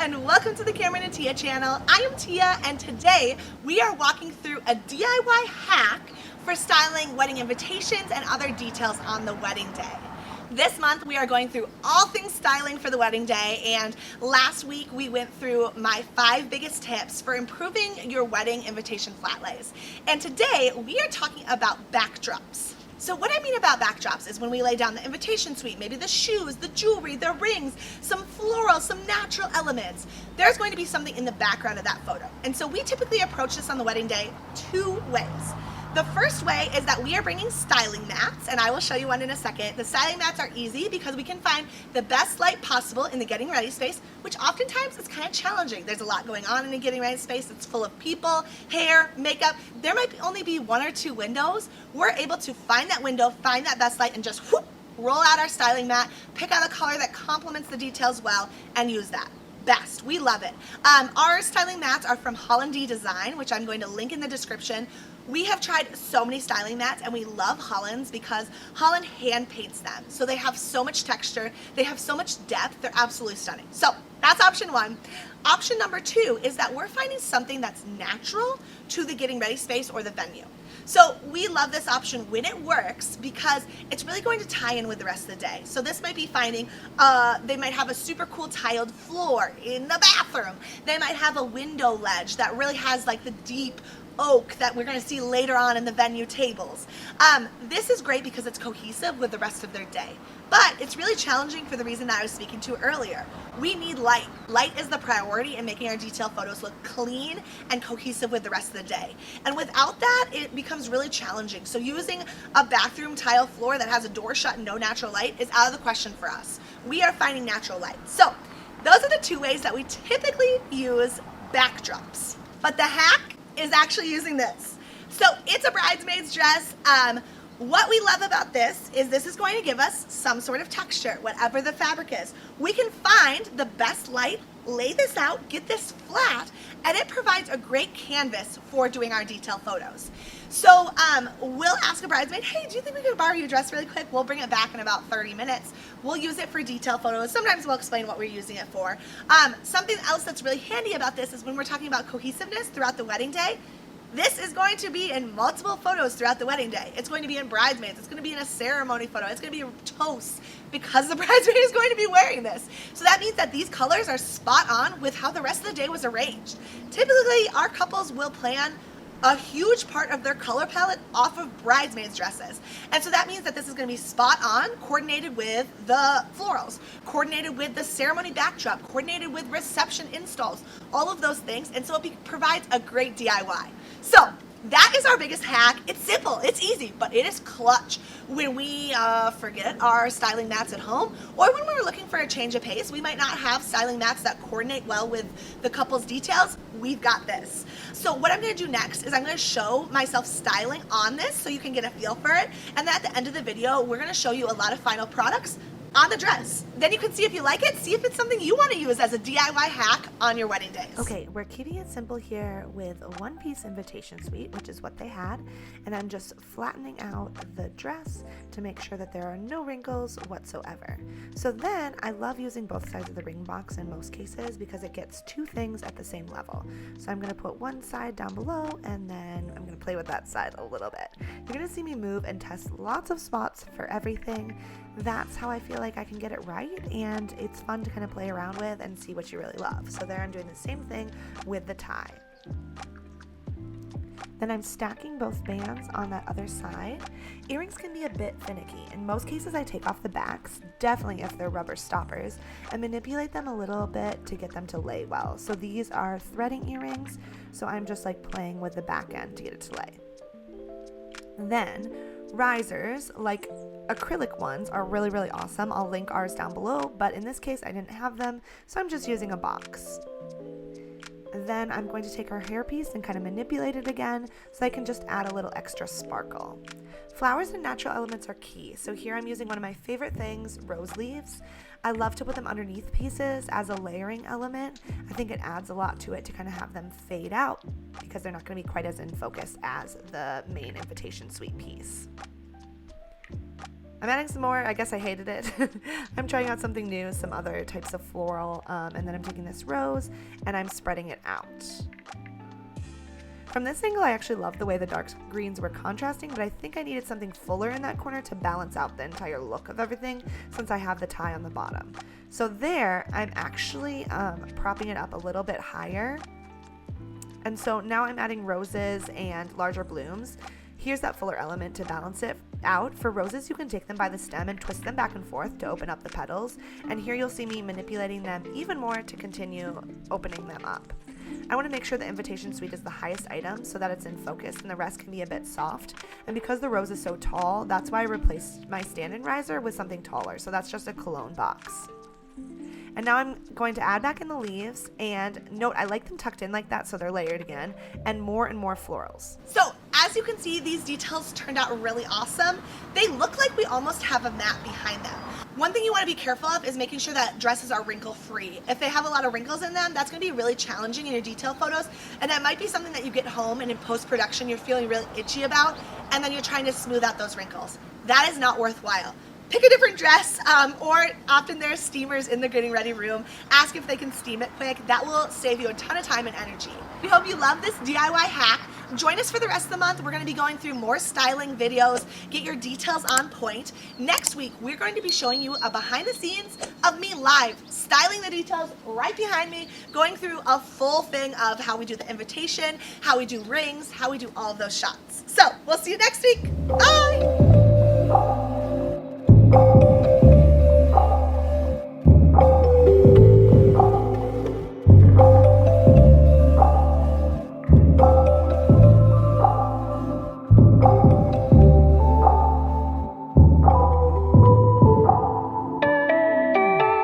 and welcome to the Cameron and Tia channel. I am Tia, and today we are walking through a DIY hack for styling wedding invitations and other details on the wedding day. This month we are going through all things styling for the wedding day, and last week we went through my 5 biggest tips for improving your wedding invitation flat lays. And today we are talking about backdrops. So what I mean about backdrops is when we lay down the invitation suite, maybe the shoes, the jewelry, the rings, some floral, some natural elements, there's going to be something in the background of that photo. And so we typically approach this on the wedding day 2 ways. The first way is that we are bringing styling mats, and I will show you one in a second. The styling mats are easy because we can find the best light possible in the getting ready space, which oftentimes is kind of challenging. There's a lot going on in the getting ready space. It's full of people, hair, makeup. There might only be 1 or 2 windows. We're able to find that window, find that best light, and just whoop, roll out our styling mat, pick out a color that complements the details well, and use that. Best. We love it. Our styling mats are from Holland D Design, which I'm going to link in the description. We have tried so many styling mats, and we love Holland's because Holland hand paints them. So they have so much texture, they have so much depth, they're absolutely stunning. So that's option 1. Option number 2 is that we're finding something that's natural to the getting ready space or the venue. So we love this option when it works because it's really going to tie in with the rest of the day. So this might be finding, they might have a super cool tiled floor in the bathroom. They might have a window ledge that really has like the deep oak that we're going to see later on in the venue tables. This is great because it's cohesive with the rest of their day. But it's really challenging for the reason that I was speaking to earlier. We need light. Light is the priority in making our detail photos look clean and cohesive with the rest of the day. And without that, it becomes really challenging. So using a bathroom tile floor that has a door shut and no natural light is out of the question for us. We are finding natural light. So those are the 2 ways that we typically use backdrops. But the hack is actually using this. So it's a bridesmaid's dress. What we love about this is going to give us some sort of texture, whatever the fabric is. We can find the best light, lay this out, get this flat, and it provides a great canvas for doing our detail photos. So we'll ask a bridesmaid, hey, do you think we could borrow your dress really quick? We'll bring it back in about 30 minutes. We'll use it for detail photos. Sometimes we'll explain what we're using it for. Something else that's really handy about this is when we're talking about cohesiveness throughout the wedding day, this is going to be in multiple photos throughout the wedding day. It's going to be in bridesmaids. It's going to be in a ceremony photo. It's going to be a toast because the bridesmaid is going to be wearing this. So that means that these colors are spot on with how the rest of the day was arranged. Typically, our couples will plan a huge part of their color palette off of bridesmaids dresses. And so that means that this is going to be spot on, coordinated with the florals, coordinated with the ceremony backdrop, coordinated with reception installs, all of those things. And so it provides a great DIY. So that is our biggest hack. It's simple, it's easy, but it is clutch when we forget our styling mats at home, or when we're looking for a change of pace. We might not have styling mats that coordinate well with the couple's details. We've got this. So what I'm going to do next is I'm going to show myself styling on this so you can get a feel for it. And then at the end of the video, we're going to show you a lot of final products on the dress. Then you can see if you like it, see if it's something you want to use as a DIY hack on your wedding days. Okay, we're keeping it simple here with a 1-piece invitation suite, which is what they had, and I'm just flattening out the dress to make sure that there are no wrinkles whatsoever. So then I love using both sides of the ring box in most cases because it gets 2 things at the same level. So I'm going to put one side down below, and then I'm going to play with that side a little bit. You're going to see me move and test lots of spots for everything. That's how I feel like I can get it right, and it's fun to kind of play around with and see what you really love. So there I'm doing the same thing with the tie. Then I'm stacking both bands on that other side. Earrings can be a bit finicky. In most cases I take off the backs, definitely if they're rubber stoppers, and manipulate them a little bit to get them to lay well. So these are threading earrings, so I'm just like playing with the back end to get it to lay. Then risers, like acrylic ones, are really, really awesome. I'll link ours down below, but in this case I didn't have them, so I'm just using a box. Then I'm going to take our hairpiece and kind of manipulate it again so I can just add a little extra sparkle. Flowers and natural elements are key, so here I'm using one of my favorite things, rose leaves. I love to put them underneath pieces as a layering element. I think it adds a lot to it to kind of have them fade out because they're not going to be quite as in focus as the main invitation suite piece. I'm adding some more. I guess I hated it. I'm trying out something new, some other types of floral, and then I'm taking this rose and I'm spreading it out. From this angle, I actually love the way the dark greens were contrasting, but I think I needed something fuller in that corner to balance out the entire look of everything since I have the tie on the bottom. So there, I'm actually propping it up a little bit higher. And so now I'm adding roses and larger blooms. Here's that fuller element to balance it out. For roses, you can take them by the stem and twist them back and forth to open up the petals. And here you'll see me manipulating them even more to continue opening them up. I want to make sure the invitation suite is the highest item so that it's in focus and the rest can be a bit soft. And because the rose is so tall, that's why I replaced my stand-in riser with something taller. So that's just a cologne box. And now I'm going to add back in the leaves, and note I like them tucked in like that so they're layered again, and more florals. So as you can see, these details turned out really awesome. They look like we almost have a mat behind them. One thing you want to be careful of is making sure that dresses are wrinkle free. If they have a lot of wrinkles in them, that's going to be really challenging in your detail photos, and that might be something that you get home and in post-production you're feeling really itchy about, and then you're trying to smooth out those wrinkles. That is not worthwhile. Pick a different dress, or often there's steamers in the getting ready room. Ask if they can steam it quick. That will save you a ton of time and energy. We hope you love this DIY hack. Join us for the rest of the month. We're going to be going through more styling videos. Get your details on point. Next week, we're going to be showing you a behind the scenes of me live, styling the details right behind me, going through a full thing of how we do the invitation, how we do rings, how we do all of those shots. So we'll see you next week. Bye!